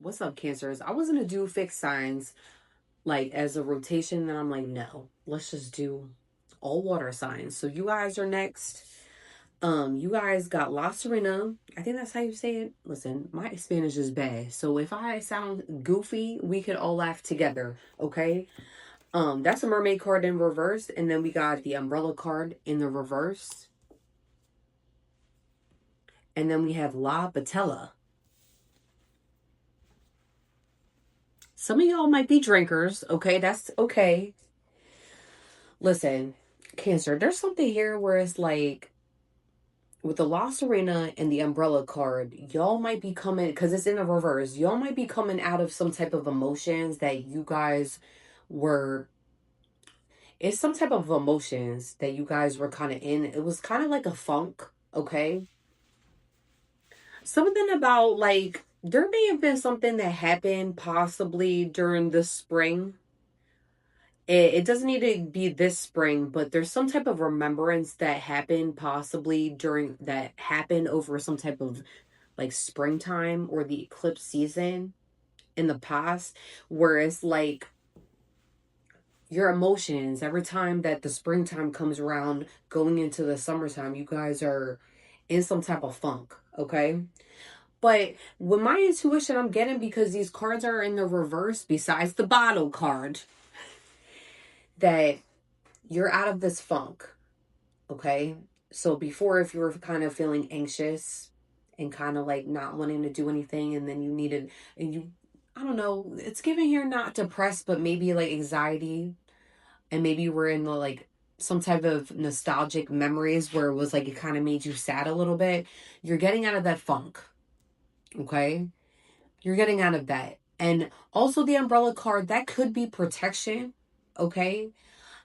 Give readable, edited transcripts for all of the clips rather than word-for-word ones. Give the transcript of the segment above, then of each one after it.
What's up, Cancers? I was gonna do fixed signs like as a rotation, then I'm like, no, let's just do all water signs. So you guys are next. You guys got La Serena. I think that's how you say it. Listen, my Spanish is bad. So if I sound goofy, we could all laugh together, okay? That's a mermaid card in reverse, and then we got the umbrella card in the reverse. And then we have La Batella. Some of y'all might be drinkers, okay? That's okay. Listen, Cancer, there's something here where it's like with the La Serena and the umbrella card, y'all might be coming, because it's in the reverse, y'all might be coming out of some type of emotions that you guys were, it's some type of emotions that you guys were kind of in. It was kind of like a funk, okay? Something about like, there may have been something that happened possibly during the spring. It doesn't need to be this spring, but there's some type of remembrance that happened possibly during that happened over some type of like springtime or the eclipse season in the past, where it's like your emotions every time that the springtime comes around going into the summertime, you guys are in some type of funk, okay? But with my intuition, I'm getting, because these cards are in the reverse, besides the bottle card, that you're out of this funk. Okay. So before, if you were kind of feeling anxious and kind of like not wanting to do anything, and then you needed, and you, I don't know, it's giving here not depressed, but maybe like anxiety. And maybe you were in the like some type of nostalgic memories where it was like it kind of made you sad a little bit. You're getting out of that funk. Okay. You're getting out of that. And also the umbrella card, that could be protection. Okay.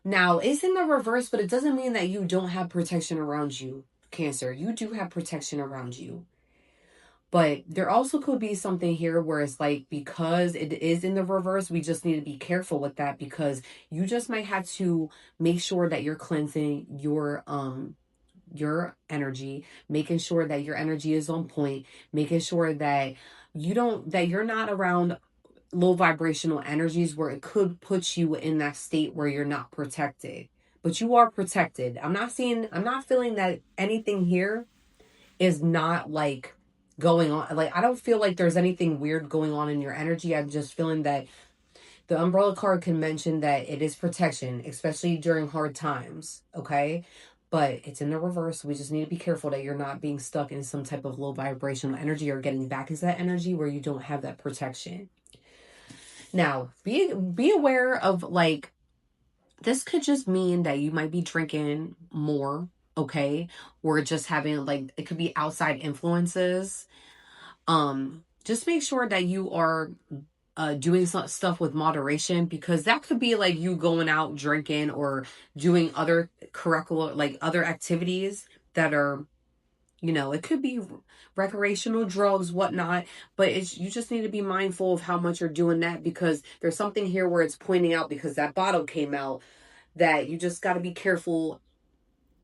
Now, it's in the reverse, but it doesn't mean that you don't have protection around you, Cancer. You do have protection around you. But there also could be something here where it's like, because it is in the reverse, we just need to be careful with that, because you just might have to make sure that you're cleansing your energy, making sure that your energy is on point, making sure that you're not around low vibrational energies where it could put you in that state where you're not protected. But you are protected. I'm not feeling that anything here is not like going on. Like, I don't feel like there's anything weird going on in your energy. I'm just feeling that the umbrella card can mention that it is protection, especially during hard times. Okay. But it's in the reverse. We just need to be careful that you're not being stuck in some type of low vibrational energy or getting back into that energy where you don't have that protection. Now, be aware of like, this could just mean that you might be drinking more, okay? Or just having like, it could be outside influences. Just make sure that you are doing some stuff with moderation, because that could be like you going out drinking or doing other curricular, like other activities that are, it could be recreational drugs, whatnot, but you just need to be mindful of how much you're doing that, because there's something here where it's pointing out, because that bottle came out, that you just got to be careful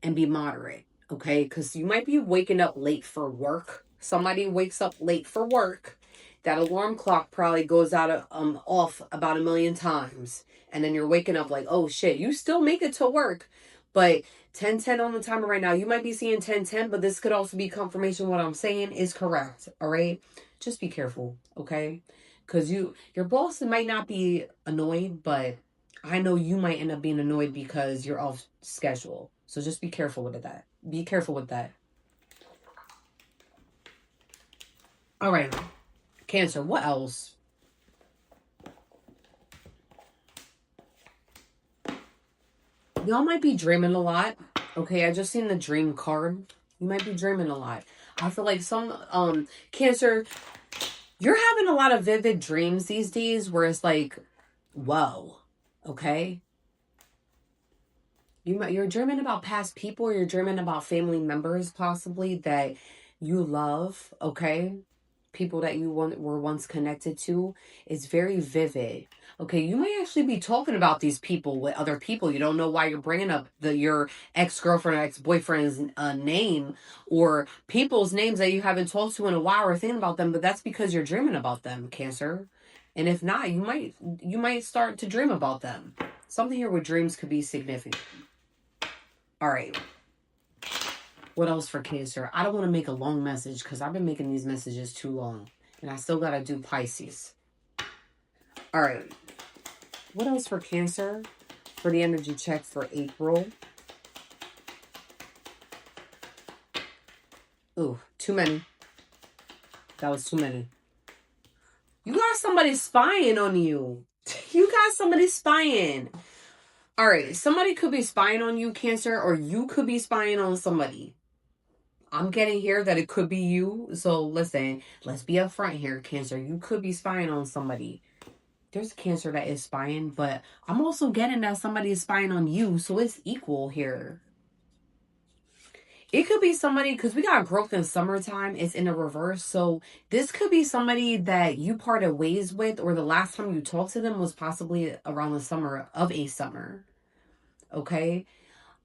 and be moderate, okay? Because you might be waking up late for work. Somebody wakes up late for work. That alarm clock probably goes out of, off about a million times. And then you're waking up like, oh shit, you still make it to work. But 10:10 on the timer right now. You might be seeing 10:10, but this could also be confirmation what I'm saying is correct. All right. Just be careful, okay? Because your boss might not be annoyed, but I know you might end up being annoyed because you're off schedule. So just be careful with that. Be careful with that. All right. Cancer, what else? Y'all might be dreaming a lot. Okay, I just seen the dream card. You might be dreaming a lot. I feel like some Cancer, you're having a lot of vivid dreams these days where it's like, whoa. Okay? You're dreaming about past people, you're dreaming about family members possibly that you love, okay? people that you were once connected to is very vivid. Okay, you may actually be talking about these people with other people. You don't know why you're bringing up your ex-girlfriend or ex-boyfriend's name, or people's names that you haven't talked to in a while, or thinking about them, but that's because you're dreaming about them, Cancer. And if not, you might start to dream about them. Something here with dreams could be significant. All right. What else for Cancer? I don't want to make a long message because I've been making these messages too long. And I still got to do Pisces. All right. What else for Cancer? For the energy check for April. Ooh, too many. That was too many. You got somebody spying on you. You got somebody spying. All right. Somebody could be spying on you, Cancer, or you could be spying on somebody. I'm getting here that it could be you. So listen, let's be upfront here, Cancer. You could be spying on somebody. There's a Cancer that is spying, but I'm also getting that somebody is spying on you. So it's equal here. It could be somebody, because we got growth in summertime. It's in the reverse. So this could be somebody that you parted ways with, or the last time you talked to them was possibly around the summer of a summer. Okay?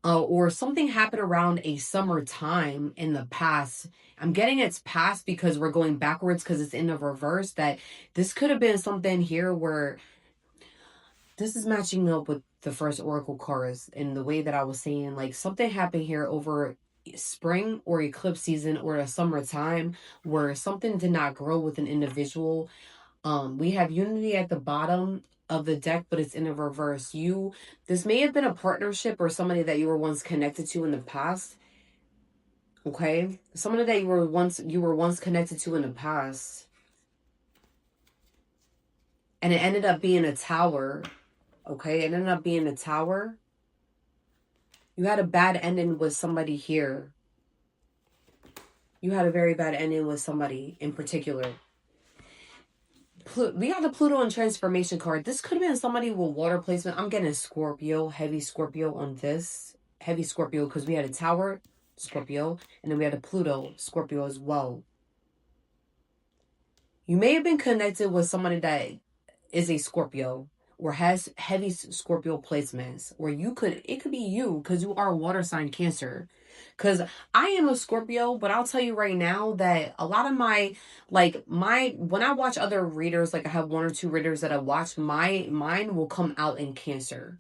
Or something happened around a summertime in the past. I'm getting it's past because we're going backwards because it's in the reverse. That this could have been something here where this is matching up with the first oracle cards in the way that I was saying, like something happened here over spring or eclipse season or a summertime where something did not grow with an individual. We have unity at the bottom of the deck, but it's in a reverse. This may have been a partnership or somebody that you were once connected to in the past. Okay, somebody that you were once connected to in the past, and it ended up being a tower. Okay, it ended up being a tower. You had a bad ending with somebody here. You had a very bad ending with somebody in particular. We got the Pluto and Transformation card. This could have been somebody with water placement. I'm getting Scorpio, heavy Scorpio on this. Heavy Scorpio because we had a Tower, Scorpio, and then we had a Pluto, Scorpio as well. You may have been connected with somebody that is a Scorpio or has heavy Scorpio placements, or it could be you because you are a water sign Cancer. Because I am a Scorpio, but I'll tell you right now that a lot of when I watch other readers, like I have one or two readers that I watch, mine will come out in Cancer.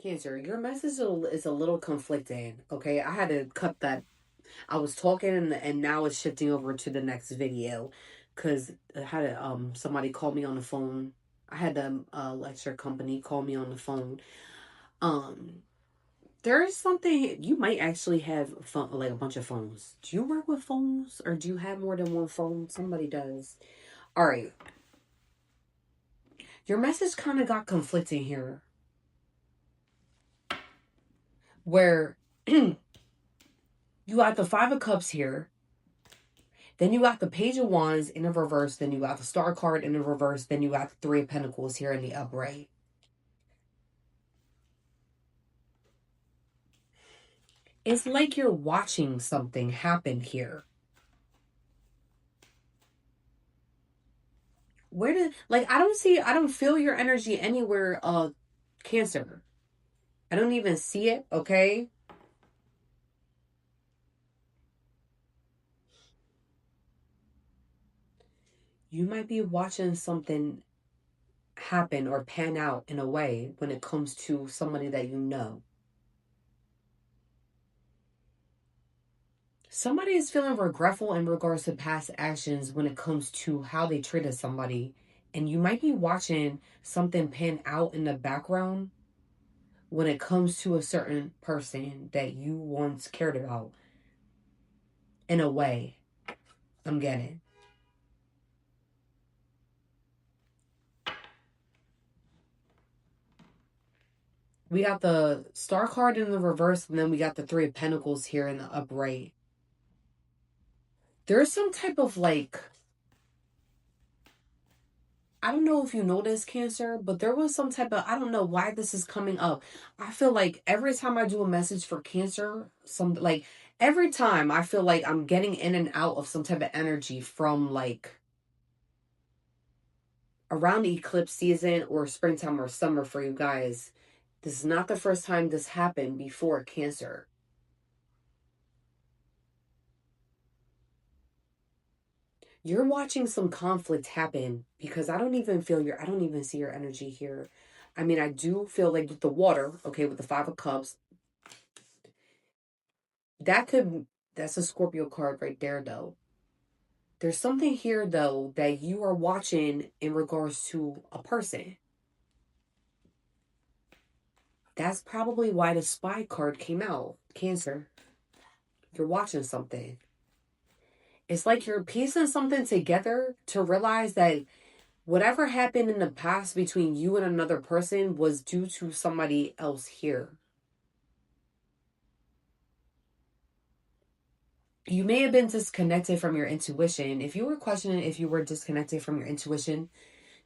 Cancer, your message is a little conflicting. Okay, I had to cut that. I was talking and now it's shifting over to the next video because I had somebody call me on the phone. I had the lecture company call me on the phone. There is something you might actually have like a bunch of phones. Do you work with phones or do you have more than one phone? Somebody does. All right. Your message kind of got conflicting here. Where you got the Five of Cups here. Then you got the Page of Wands in the reverse. Then you got the Star card in the reverse. Then you got the Three of Pentacles here in the upright. It's like you're watching something happen here. I don't feel your energy anywhere, Cancer. I don't even see it, okay? You might be watching something happen or pan out in a way when it comes to somebody that you know. Somebody is feeling regretful in regards to past actions when it comes to how they treated somebody. And you might be watching something pan out in the background when it comes to a certain person that you once cared about. In a way, I'm getting. We got the Star card in the reverse, and then we got the Three of Pentacles here in the upright. There's some type of I don't know if you know this, Cancer, but there was some type of, I don't know why this is coming up. I feel like every time I do a message for Cancer, every time I feel like I'm getting in and out of some type of energy from like around eclipse season or springtime or summer for you guys. This is not the first time this happened before Cancer. You're watching some conflict happen because I don't even see your energy here. I mean, I do feel like with the water, okay, with the 5 of Cups, that's a Scorpio card right there though. There's something here though that you are watching in regards to a person. That's probably why the spy card came out. Cancer. You're watching something. It's like you're piecing something together to realize that whatever happened in the past between you and another person was due to somebody else here. You may have been disconnected from your intuition. If you were questioning if you were disconnected from your intuition,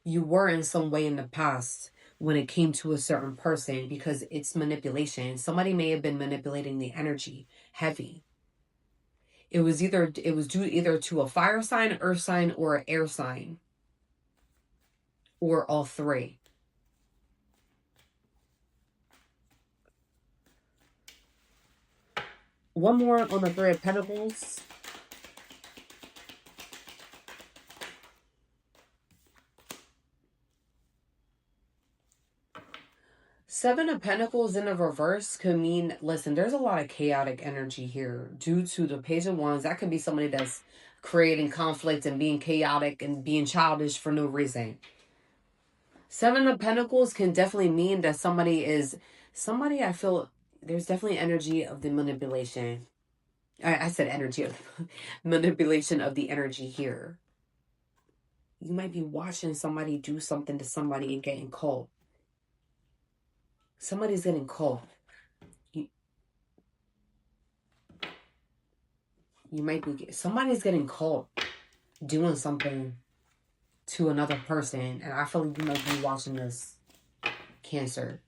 you were in some way in the past when it came to a certain person because it's manipulation. Somebody may have been manipulating the energy heavy. It was due either to a fire sign, earth sign, or an air sign, or all three. One more on the Three of Pentacles. Seven of Pentacles in the reverse could mean, listen, there's a lot of chaotic energy here due to the Page of Wands. That could be somebody that's creating conflict and being chaotic and being childish for no reason. Seven of Pentacles can definitely mean that somebody I feel there's definitely energy of the manipulation. I said energy of manipulation of the energy here. You might be watching somebody do something to somebody and getting caught. Somebody's getting caught. Somebody's getting caught doing something to another person, and I feel like you might be watching this, Cancer.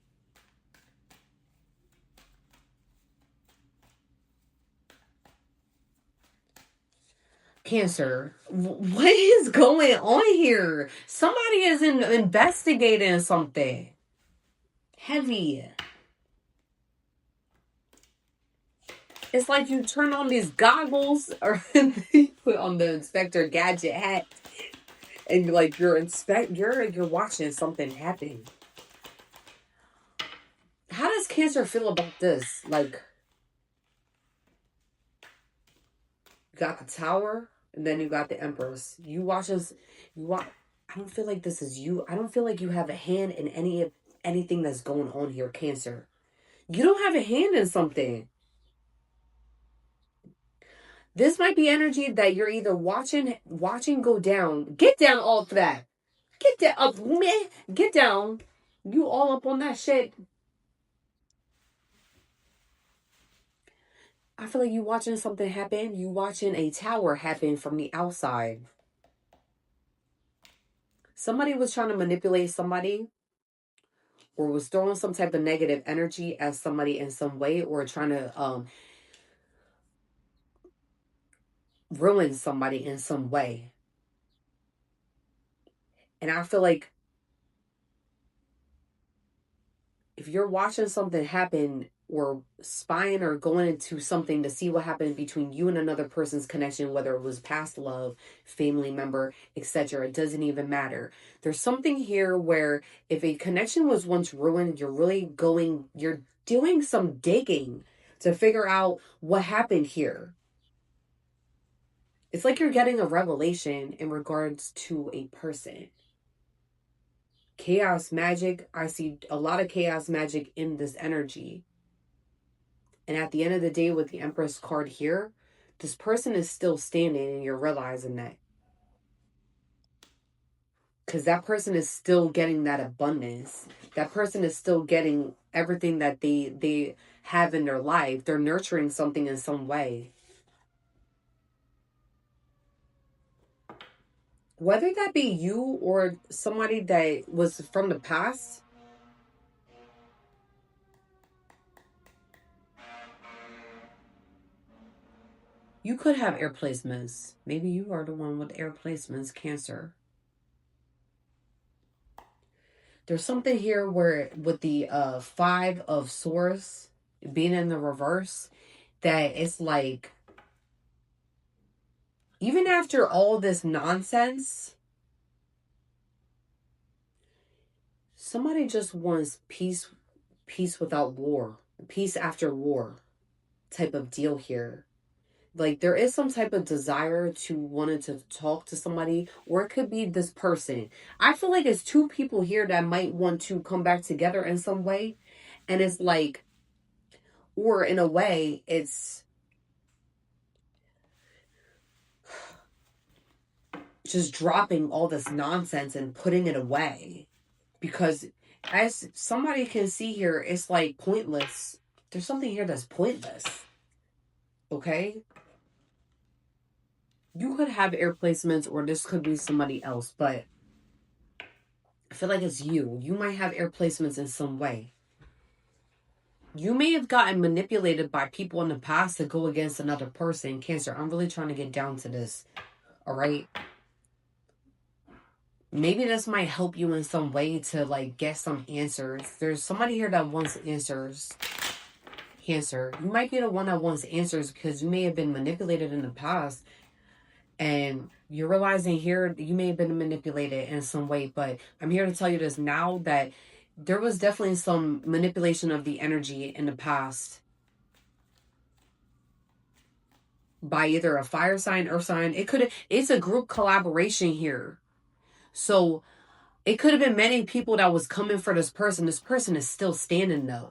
Cancer, what is going on here? Somebody is investigating something heavy. It's like you turn on these goggles or you put on the Inspector Gadget hat, and you're watching something happen. How does Cancer feel about this? Like, you got the Tower, and then you got the Empress. You watch this. I don't feel like this is you. I don't feel like you have a hand in anything that's going on here, Cancer. You don't have a hand in something. This might be energy that you're either watching go down. Get down off that. Get down up, man. Get down. You all up on that shit. I feel like you watching something happen. You watching a tower happen from the outside. Somebody was trying to manipulate somebody, or was throwing some type of negative energy at somebody in some way, or trying to ruin somebody in some way. And I feel like if you're watching something happen or spying or going into something to see what happened between you and another person's connection, whether it was past love, family member, etc., it doesn't even matter. There's something here where if a connection was once ruined, you're doing some digging to figure out what happened here. It's like you're getting a revelation in regards to a person. Chaos magic. I see a lot of chaos magic in this energy. And at the end of the day, with the Empress card here, this person is still standing, and you're realizing that. Because that person is still getting that abundance. That person is still getting everything that they have in their life. They're nurturing something in some way. Whether that be you or somebody that was from the past, You could have air placements. Maybe you are the one with air placements, Cancer. There's something here where with the 5 of Swords being in the reverse, that it's like, even after all this nonsense, somebody just wants peace without war, peace after war type of deal here. Like, there is some type of desire to wanting to talk to somebody, or it could be this person. I feel like it's 2 people here that might want to come back together in some way. And it's like, or in a way, it's just dropping all this nonsense and putting it away. Because as somebody can see here, it's like pointless. There's something here that's pointless. Okay? You could have air placements, or this could be somebody else, but I feel like it's you. You might have air placements in some way. You may have gotten manipulated by people in the past to go against another person. Cancer, I'm really trying to get down to this. All right? Maybe this might help you in some way to like get some answers. There's somebody here that wants answers. Cancer, you might be the one that wants answers because you may have been manipulated in the past. And you're realizing here you may have been manipulated in some way, but I'm here to tell you this now, that there was definitely some manipulation of the energy in the past by either a fire sign, earth sign. It's a group collaboration here. So it could have been many people that was coming for this person. This person is still standing though.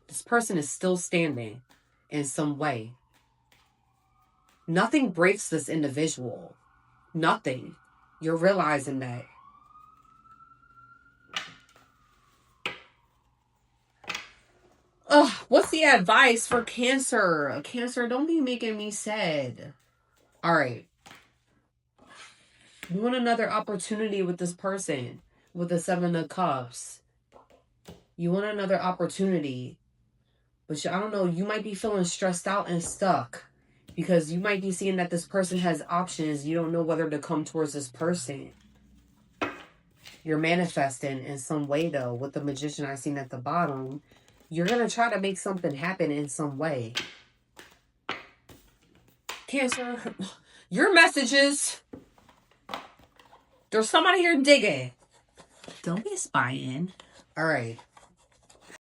This person is still standing in some way. Nothing breaks this individual. Nothing. You're realizing that. Ugh, what's the advice for Cancer? Cancer, don't be making me sad. All right. You want another opportunity with this person, with the 7 of Cups. You want another opportunity. But I don't know, you might be feeling stressed out and stuck. Because you might be seeing that this person has options. You don't know whether to come towards this person. You're manifesting in some way, though. With the Magician I seen at the bottom, you're going to try to make something happen in some way. Cancer, your messages. There's somebody here digging. Don't be spying. All right.